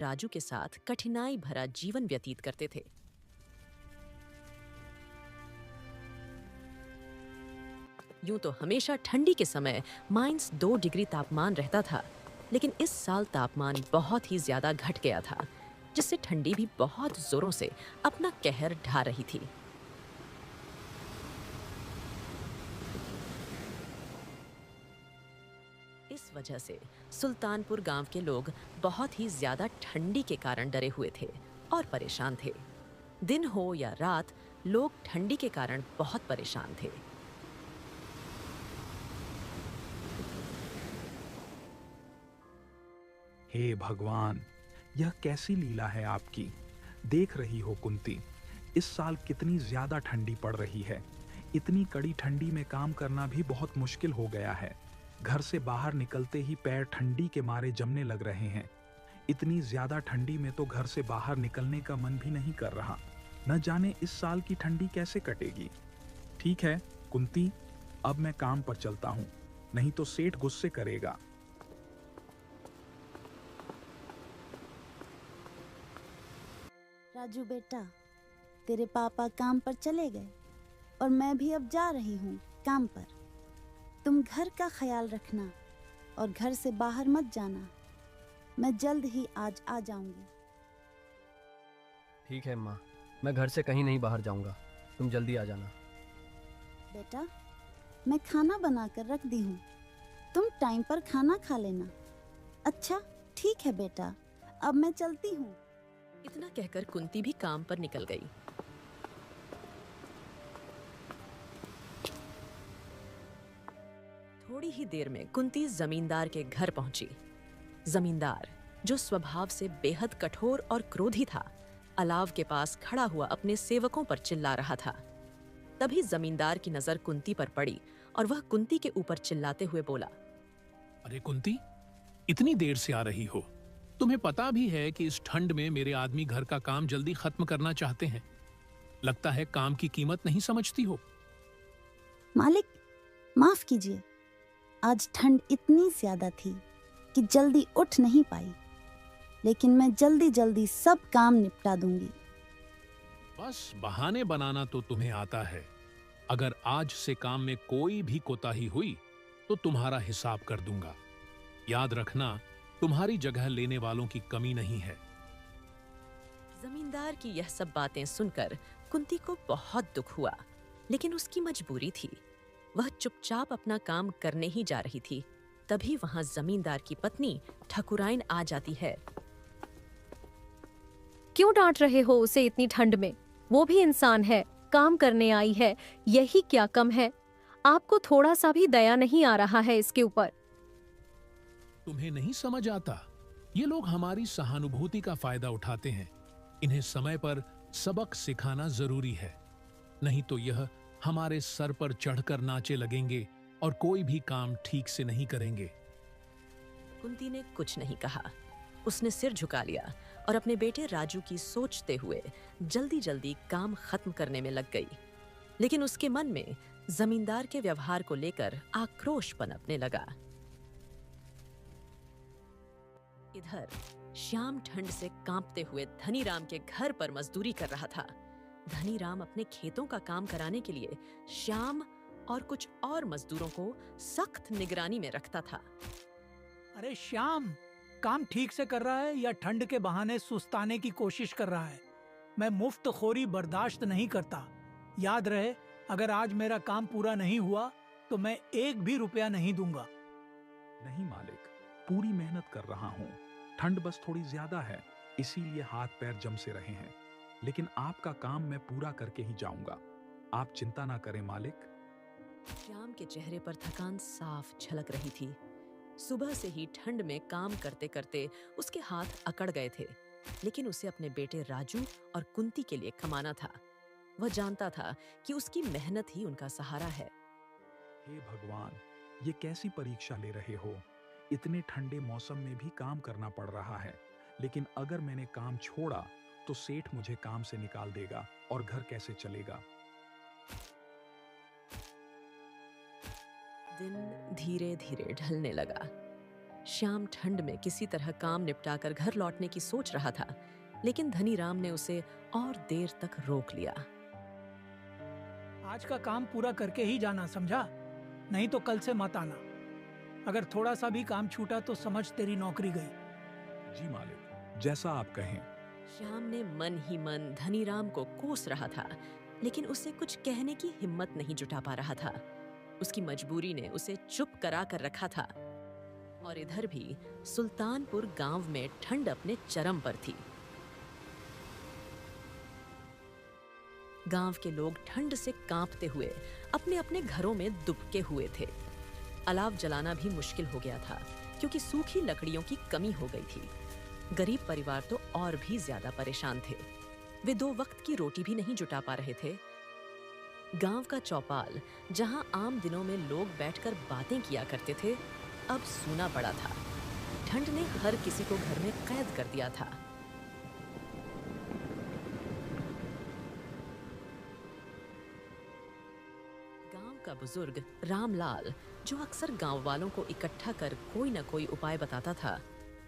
राजू के साथ कठिनाई भरा जीवन व्यतीत करते थे। यूं तो हमेशा ठंडी के समय -2 डिग्री तापमान रहता था, लेकिन इस साल तापमान बहुत ही ज्यादा घट गया था, जिससे ठंडी भी बहुत जोरों से अपना कहर ढा रही थी। इस वजह से सुल्तानपुर गांव के लोग बहुत ही ज्यादा ठंडी के कारण डरे हुए थे और परेशान थे। दिन हो या रात, लोग ठंडी के कारण बहुत परेशान थे। हे भगवान, यह कैसी लीला है आपकी। देख रही हो कुंती, इस साल कितनी ज्यादा ठंडी पड़ रही है। इतनी कड़ी ठंडी में काम करना भी बहुत मुश्किल हो गया है। घर से बाहर निकलते ही पैर ठंडी के मारे जमने लग रहे हैं। इतनी ज्यादा ठंडी में तो घर से बाहर निकलने का मन भी नहीं कर रहा। न जाने इस साल की ठंडी कैसे कटेगी। ठीक है कुंती, अब मैं काम पर चलता हूँ, नहीं तो सेठ गुस्से करेगा। राजू बेटा, तेरे पापा काम पर चले गए और मैं भी अब जा रही हूँ काम पर। तुम घर का ख्याल रखना और घर से बाहर मत जाना। मैं जल्द ही आज आ जाऊंगी। ठीक है माँ, मैं घर से कहीं नहीं बाहर जाऊंगा, तुम जल्दी आ जाना। बेटा, मैं खाना बनाकर रख दी हूँ, तुम टाइम पर खाना खा लेना। अच्छा ठीक है बेटा, अब मैं चलती हूँ। इतना कहकर कुंती भी काम पर निकल गई। थोड़ी ही देर में कुंती जमींदार के घर पहुंची। जमींदार, जो स्वभाव से बेहद कठोर और क्रोधी था, अलाव के पास खड़ा हुआ अपने सेवकों पर चिल्ला रहा था। तभी जमींदार की नजर कुंती पर पड़ी और वह कुंती के ऊपर चिल्लाते हुए बोला, अरे कुंती, इतनी देर से आ रही हो? तुम्हें पता भी है कि इस ठंड में मेरे आदमी घर का काम जल्दी खत्म करना चाहते हैं। लगता है काम की कीमत नहीं समझती हो। मालिक, माफ कीजिए, आज ठंड इतनी ज्यादा थी कि जल्दी उठ नहीं पाई, लेकिन मैं जल्दी जल्दी सब काम निपटा दूंगी। बस बहाने बनाना तो तुम्हें आता है। अगर आज से काम में कोई भी कोताही हुई तो तुम्हारा हिसाब कर दूंगा। याद रखना, तुम्हारी जगह लेने वालों की कमी नहीं है। जमींदार की यह सब बातें सुनकर कुंती को बहुत दुख हुआ, लेकिन उसकी मजबूरी थी। वह चुपचाप अपना काम करने ही जा रही थी। तभी वहां जमींदार की पत्नी ठकुराइन आ जाती है। क्यों डांट रहे हो उसे इतनी ठंड में? वो भी इंसान है, काम करने आई है, यही क्या कम है? आपको थोड़ा सा भी दया नहीं आ रहा है इसके ऊपर? तुम्हें नहीं समझ आता? ये लोग हमारी सहानुभूति का फायदा उठाते हैं। इन्हें समय पर सबक सिखाना जरूरी है, नहीं तो यह हमारे सर पर चढ़कर नाचे लगेंगे और कोई भी काम ठीक से नहीं करेंगे। कुंती ने कुछ नहीं कहा। उसने सिर झुका लिया और अपने बेटे राजू की सोचते हुए जल्दी जल्दी काम खत्म करने में लग गई। लेकिन उसके मन में जमींदार के व्यवहार को लेकर आक्रोश पनपने लगा। इधर श्याम ठंड से कांपते हुए धनीराम के घर पर मजदूरी कर रहा था। धनीराम अपने खेतों का काम कराने के लिए श्याम और कुछ और मजदूरों को सख्त निगरानी में रखता था। अरे श्याम, काम ठीक से कर रहा है या ठंड के बहाने सुस्ताने की कोशिश कर रहा है? मैं मुफ्त खोरी बर्दाश्त नहीं करता। याद रहे, अगर आज मेरा काम पूरा नहीं हुआ तो मैं एक भी रुपया नहीं दूंगा। नहीं मालिक, पूरी मेहनत कर रहा हूँ। ठंड बस थोड़ी ज्यादा है, इसीलिए हाथ पैर जम से रहे हैं। लेकिन आपका काम मैं पूरा करके ही जाऊंगा। आप चिंता ना करें मालिक। श्याम के चेहरे पर थकान साफ झलक रही थी। सुबह से ही ठंड में काम करते करते उसके हाथ अकड़ गए थे, लेकिन उसे अपने बेटे राजू और कुंती के लिए कमाना था। वह जानता था कि उसकी मेहनत ही उनका सहारा है। हे भगवान, ये कैसी परीक्षा ले रहे हो? इतने ठंडे मौसम में भी काम करना पड़ रहा है, लेकिन अगर मैंने काम छोड़ा तो सेठ मुझे काम से निकाल देगा और घर कैसे चलेगा? दिन धीरे धीरे ढलने लगा। श्याम ठंड में किसी तरह काम निपटाकर घर लौटने की सोच रहा था, लेकिन धनीराम ने उसे और देर तक रोक लिया। आज का काम पूरा करके ही जाना, समझा? नहीं तो कल से मत आना। अगर थोड़ा सा भी काम छूटा तो समझ तेरी नौकरी गई। जी मालिक, जैसा आप कहें। श्याम ने मन ही मन धनीराम को कोस रहा था, लेकिन उसे कुछ कहने की हिम्मत नहीं जुटा पा रहा था। उसकी मजबूरी ने उसे चुप करा कर रखा था। और इधर भी सुल्तानपुर गांव में ठंड अपने चरम पर थी। गांव के लोग ठंड से कांपते हुए अपने अपने घरों में दुबके हुए थे। अलाव जलाना भी मुश्किल हो गया था, क्योंकि सूखी लकड़ियों की कमी हो गई थी। गरीब परिवार तो और भी ज्यादा परेशान थे। वे 2 वक्त की रोटी भी नहीं जुटा पा रहे थे। गांव का चौपाल, जहां आम दिनों में लोग बैठकर बातें किया करते थे, अब सूना पड़ा था। ठंड ने हर किसी को घर में कैद कर दिया था। गांव का बुजुर्ग रामलाल, जो अक्सर गांव वालों को इकट्ठा कर कोई न कोई उपाय बताता था,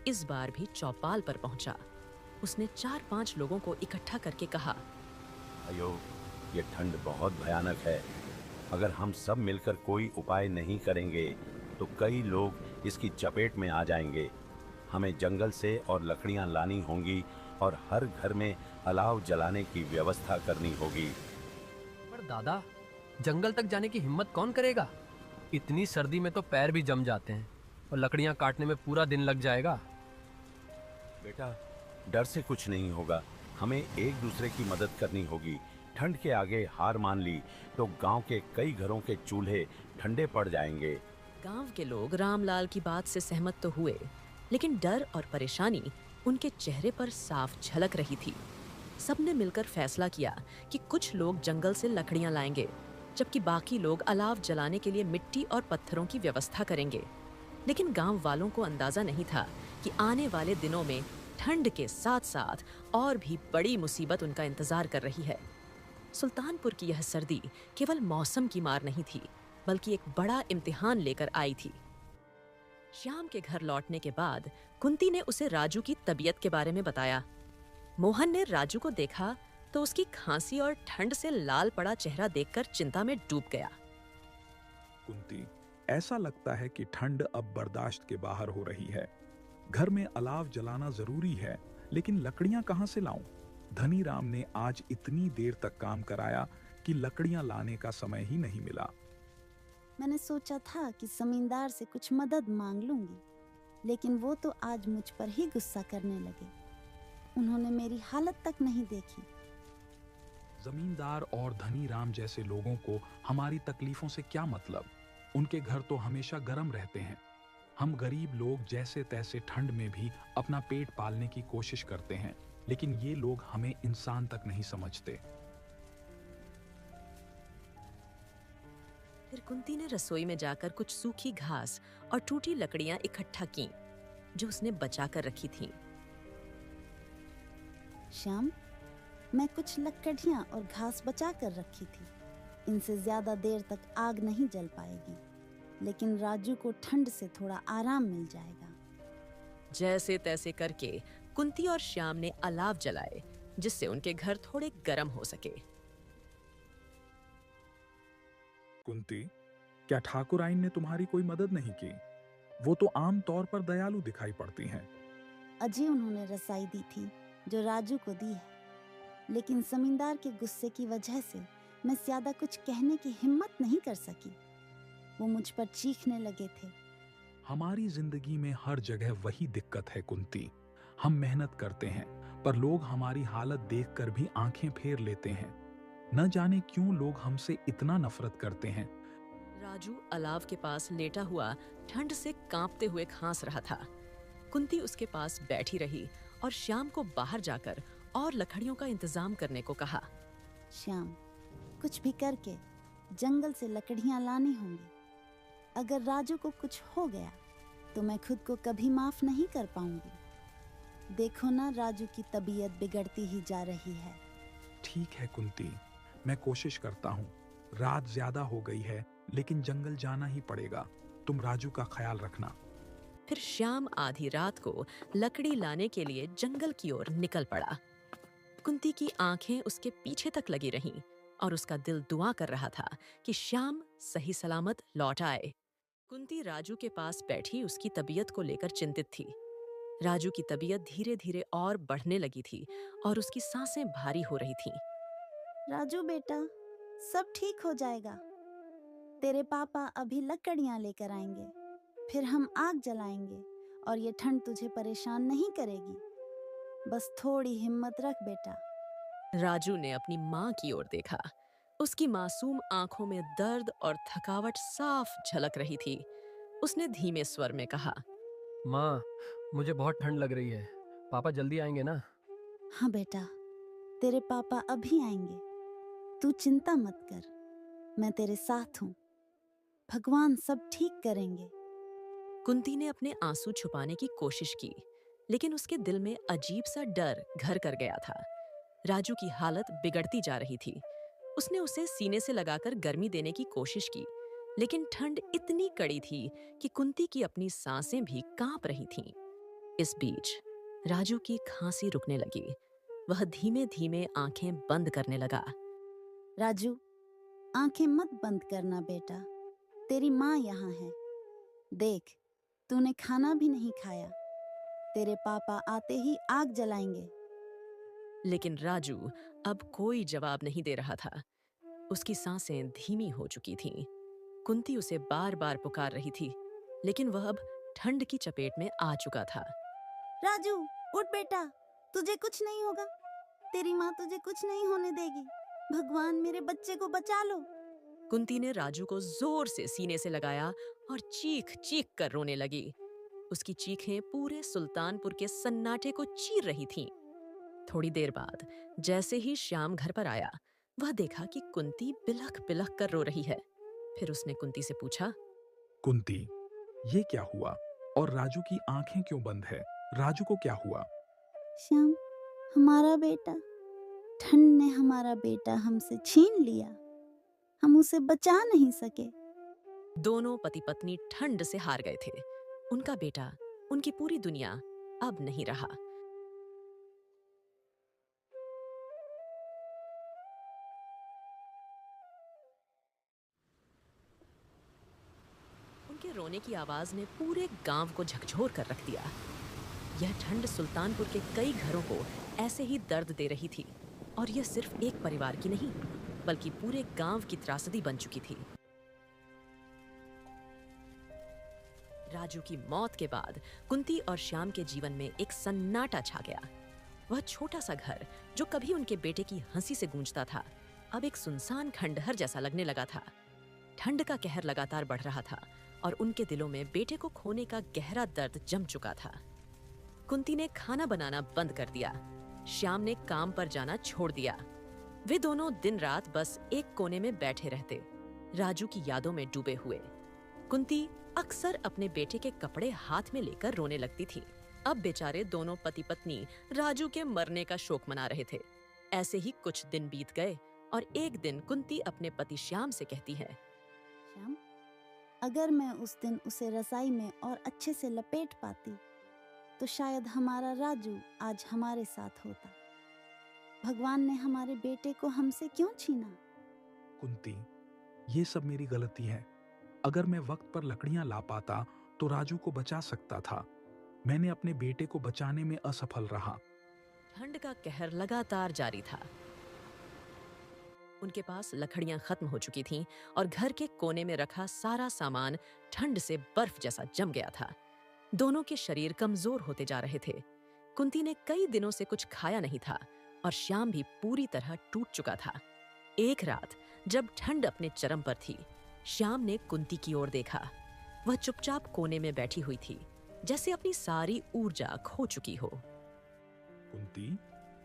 इस बार भी चौपाल पर पहुंचा। उसने 4-5 लोगों को इकट्ठा करके कहा, अयो, ये ठंड बहुत भयानक है। अगर हम सब मिलकर कोई उपाय नहीं करेंगे तो कई लोग इसकी चपेट में आ जाएंगे। हमें जंगल से और लकड़ियां लानी होंगी और हर घर में अलाव जलाने की व्यवस्था करनी होगी। पर दादा, जंगल तक जाने की हिम्मत कौन करेगा? इतनी सर्दी में तो पैर भी जम जाते हैं और लकड़ियां काटने में पूरा दिन लग जाएगा। बेटा, डर से कुछ नहीं होगा। हमें एक दूसरे की मदद करनी होगी। ठंड के आगे हार मान ली तो गांव के कई घरों के चूल्हे ठंडे पड़ जाएंगे। गांव के लोग रामलाल की बात से सहमत तो हुए, लेकिन डर और परेशानी उनके चेहरे पर साफ झलक रही थी। सबने मिलकर फैसला किया कि कुछ लोग जंगल से लकड़ियां लाएंगे, जबकि बाकी लोग अलाव जलाने के लिए मिट्टी और पत्थरों की व्यवस्था करेंगे। लेकिन गांव वालों को अंदाजा नहीं था कि आने वाले दिनों में ठंड के साथ साथ और भी बड़ी मुसीबत उनका इंतजार कर रही है। सुल्तानपुर की यह सर्दी केवल मौसम की मार नहीं थी, बल्कि एक बड़ा इम्तिहान लेकर आई थी। श्याम के घर लौटने के बाद कुंती ने उसे राजू की तबीयत के बारे में बताया। मोहन ने राजू को देखा तो उसकी खांसी और ठंड से लाल पड़ा चेहरा देखकर चिंता में डूब गया। कुंती, ऐसा लगता है कि ठंड अब बर्दाश्त के बाहर हो रही है। घर में अलाव जलाना जरूरी है, लेकिन लकड़ियां कहां से लाऊं? धनीराम ने आज इतनी देर तक काम कराया कि लकड़ियां लाने का समय ही नहीं मिला। मैंने सोचा था कि जमींदार से कुछ मदद मांग लूंगी, लेकिन वो तो आज मुझ पर ही गुस्सा करने लगे। उन्होंने मेरी हालत तक नहीं देखी। जमींदार और धनीराम जैसे लोगों को हमारी तकलीफों से क्या मतलब? उनके घर तो हमेशा गर्म रहते हैं। हम गरीब लोग जैसे तैसे ठंड में भी अपना पेट पालने की कोशिश करते हैं, लेकिन ये लोग हमें इंसान तक नहीं समझते। फिर कुंती ने रसोई में जाकर कुछ सूखी घास और टूटी लकड़ियां इकट्ठा की, जो उसने बचा कर रखी थीं। श्याम, मैं कुछ लकड़ियां और घास बचा कर रखी थी। इनसे ज्यादा देर तक आग नहीं जल पाएगी, लेकिन राजू को ठंड से थोड़ा आराम मिल जाएगा। जैसे तैसे करके कुंती और श्याम ने अलाव जलाए, जिससे उनके घर थोड़े गर्म हो सके। कुंती, क्या ठाकुर आइन ने तुम्हारी कोई मदद नहीं की? वो तो आम तौर पर दयालु दिखाई पड़ती हैं। अजय उन्होंने रसाई दी थी जो राजू को दी है, लेकिन जमींदार के गुस्से की वजह से मैं ज्यादा कुछ कहने की हिम्मत नहीं कर सकी। वो मुझ पर चीखने लगे थे। हमारी जिंदगी में हर जगह वही दिक्कत है कुंती। हम मेहनत करते हैं, पर लोग हमारी हालत देखकर भी आंखें फेर लेते हैं। न जाने क्यों लोग हमसे इतना नफरत करते हैं। राजू अलाव के पास लेटा हुआ ठंड से कांपते हुए खांस रहा था। कुंती उसके पास बैठी रही और श्याम को बाहर जाकर और लकड़ियों का इंतजाम करने को कहा। श्याम, कुछ भी करके जंगल से लकड़ियां लानी होंगी। अगर राजू को कुछ हो गया तो मैं खुद को कभी माफ नहीं कर पाऊंगी। देखो ना, राजू की तबीयत बिगड़ती ही जा रही है। ठीक है कुंती, मैं कोशिश करता हूँ। रात ज्यादा हो गई है, लेकिन जंगल जाना ही पड़ेगा। तुम राजू का ख्याल रखना। फिर श्याम आधी रात को लकड़ी लाने के लिए जंगल की ओर निकल पड़ा। कुंती की आंखें उसके पीछे तक लगी रहीं और उसका दिल दुआ कर रहा था कि श्याम सही सलामत लौट आए। कुंती राजू के पास बैठी उसकी तबीयत को लेकर चिंतित थी। राजू की तबीयत धीरे धीरे और बढ़ने लगी थी और उसकी सांसें भारी हो रही थीं। राजू बेटा, सब ठीक हो जाएगा। तेरे पापा अभी लकड़ियां लेकर आएंगे, फिर हम आग जलाएंगे और ये ठंड तुझे परेशान नहीं करेगी। बस थोड़ी हिम्मत रख बेटा। राजू ने अपनी माँ की ओर देखा। उसकी मासूम आंखों में दर्द और थकावट साफ झलक रही थी। उसने धीमे स्वर में कहा, माँ, मुझे बहुत ठंड लग रही है। पापा जल्दी आएंगे ना? हाँ बेटा, तेरे पापा अभी आएंगे। तू चिंता मत कर, मैं तेरे साथ हूँ। भगवान सब ठीक करेंगे। कुंती ने अपने आंसू छुपाने की कोशिश की, लेकिन उसके दिल में अजीब सा डर घर कर गया था। राजू की हालत बिगड़ती जा रही थी। उसने उसे सीने से लगाकर गर्मी देने की कोशिश की, लेकिन ठंड इतनी कड़ी थी कि कुंती की अपनी सांसें भी कांप रही थीं। इस बीच राजू की खांसी रुकने लगी। वह धीमे धीमे आंखें बंद करने लगा। राजू, आंखें मत बंद करना बेटा, तेरी माँ यहाँ है। देख, तूने खाना भी नहीं खाया। तेरे पापा आते ही आग जलाएंगे। लेकिन राजू अब कोई जवाब नहीं दे रहा था। उसकी सांसें धीमी हो चुकी थीं। कुंती उसे बार बार पुकार रही थी, लेकिन वह अब ठंड की चपेट में आ चुका था। राजू, उठ बेटा, तुझे कुछ नहीं होगा। तेरी माँ तुझे कुछ नहीं होने देगी। भगवान मेरे बच्चे को बचा लो। कुंती ने राजू को जोर से सीने से लगाया और चीख चीख कर रोने लगी। उसकी चीखें पूरे सुल्तानपुर के सन्नाटे को चीर रही थीं। थोड़ी देर बाद जैसे ही श्याम घर पर आया, वह देखा कि कुंती बिलख बिलख कर रो रही है। फिर उसने कुंती से पूछा, कुंती, ये क्या हुआ और राजू की आंखें क्यों बंद है? राजू को क्या हुआ? श्याम, हमारा बेटा, ठंड ने हमारा बेटा हमसे छीन लिया। हम उसे बचा नहीं सके। दोनों पति पत्नी ठंड से हार गए थे। उनका बेटा, उनकी पूरी दुनिया अब नहीं रहा। उनके रोने की आवाज ने पूरे गांव को झकझोर कर रख दिया। यह ठंड सुल्तानपुर के कई घरों को ऐसे ही दर्द दे रही थी, और यह सिर्फ एक परिवार की नहीं, बल्कि पूरे गांव की त्रासदी बन चुकी थी। राजू की मौत के बाद कुंती और श्याम के जीवन में एक सन्नाटा छा गया। वह छोटा सा घर जो कभी उनके बेटे की हंसी से गूंजता था, अब एक सुनसान खंडहर जैसा लगने लगा था। ठंड का कहर लगातार बढ़ रहा था और उनके दिलों में बेटे को खोने का गहरा दर्द जम चुका था। कुंती ने खाना बनाना बंद कर दिया। श्याम ने काम पर जाना छोड़ दिया। वे दोनों दिन रात बस एक कोने में बैठे रहते, राजू की यादों में डूबे हुए। कुंती अक्सर अपने बेटे के कपड़े हाथ में लेकर रोने लगती थी। अब बेचारे दोनों पति पत्नी राजू के मरने का शोक मना रहे थे। ऐसे ही कुछ दिन बीत गए और एक दिन कुंती अपने पति श्याम से कहती है, श्याम, अगर मैं उस दिन उसे रजाई में और अच्छे से लपेट पाती तो शायद हमारा राजू आज हमारे साथ होता। भगवान ने हमारे बेटे को हमसे क्यों छीना? कुंती, ये सब मेरी गलती है। अगर मैं वक्त पर लकड़ियां ला पाता तो राजू को बचा सकता था। मैंने अपने बेटे को बचाने में असफल रहा। ठंड का कहर लगातार जारी था। उनके पास लकड़ियां खत्म हो चुकी थीं और घर के कोने में रखा सारा सामान ठंड से बर्फ जैसा जम गया था। दोनों के शरीर कमजोर होते जा रहे थे। कुंती ने कई दिनों से कुछ खाया नहीं था और श्याम भी पूरी तरह टूट चुका था। एक रात जब ठंड अपने चरम पर थी, श्याम ने कुंती की ओर देखा। वह चुपचाप कोने में बैठी हुई थी, जैसे अपनी सारी ऊर्जा खो चुकी हो। कुंती,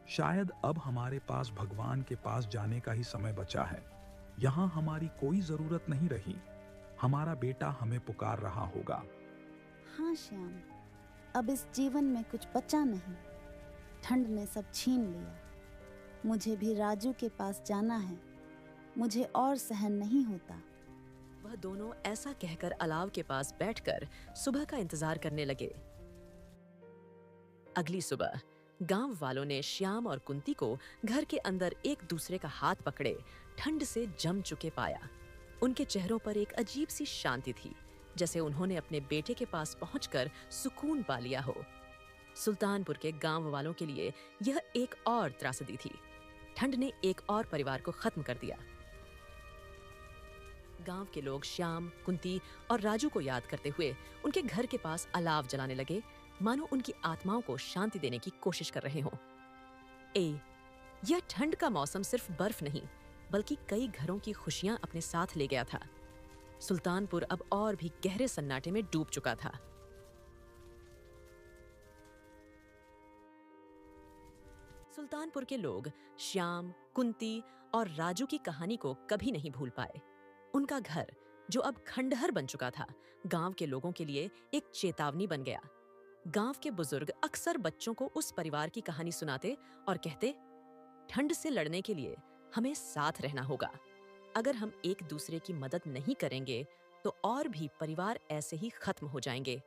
शायद अब हमारे पास भगवान के पास जाने का ही समय बचा है। यहाँ हमारी कोई जरूरत नहीं रही। हमारा बेटा हमें पुकार रहा होगा। हाँ श्याम, अब इस जीवन में कुछ बचा नहीं। ठंड ने सब छीन लिया। मुझे भी राजू के पास जाना है। मुझे और सहन नहीं होता। वह दोनों ऐसा कहकर अलाव के पास बैठकर सुबह का इंतजार करने लगे। अगली सुबह गांव वालों ने श्याम और कुंती को घर के अंदर एक दूसरे का हाथ पकड़े ठंड से जम चुके पाया। उनके चेहरों पर एक अजीब सी शांति थी, जैसे उन्होंने अपने बेटे के पास पहुंचकर सुकून पा लिया हो। सुल्तानपुर के गांव वालों के लिए यह एक और त्रासदी थी। ठंड ने एक और परिवार को खत्म कर दिया। गांव के लोग श्याम, कुंती और राजू को याद करते हुए उनके घर के पास अलाव जलाने लगे, मानो उनकी आत्माओं को शांति देने की कोशिश कर रहे हों। यह ठंड का मौसम सिर्फ बर्फ नहीं, बल्कि कई घरों की खुशियां अपने साथ ले गया था। सुल्तानपुर अब और भी गहरे सन्नाटे में डूब चुका था। सुल्तानपुर के लोग श्याम, कुंती और राजू की कहानी को कभी नहीं भूल पाए। उनका घर, जो अब खंडहर बन चुका था, गांव के लोगों के लिए एक चेतावनी बन गया। गांव के बुजुर्ग अक्सर बच्चों को उस परिवार की कहानी सुनाते और कहते, ठंड से लड़ने के लिए हमें साथ रहना होगा। अगर हम एक दूसरे की मदद नहीं करेंगे तो और भी परिवार ऐसे ही खत्म हो जाएंगे।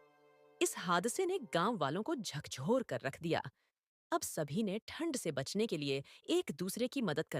इस हादसे ने गांव वालों को झकझोर कर रख दिया। अब सभी ने ठंड से बचने के लिए एक दूसरे की मदद करने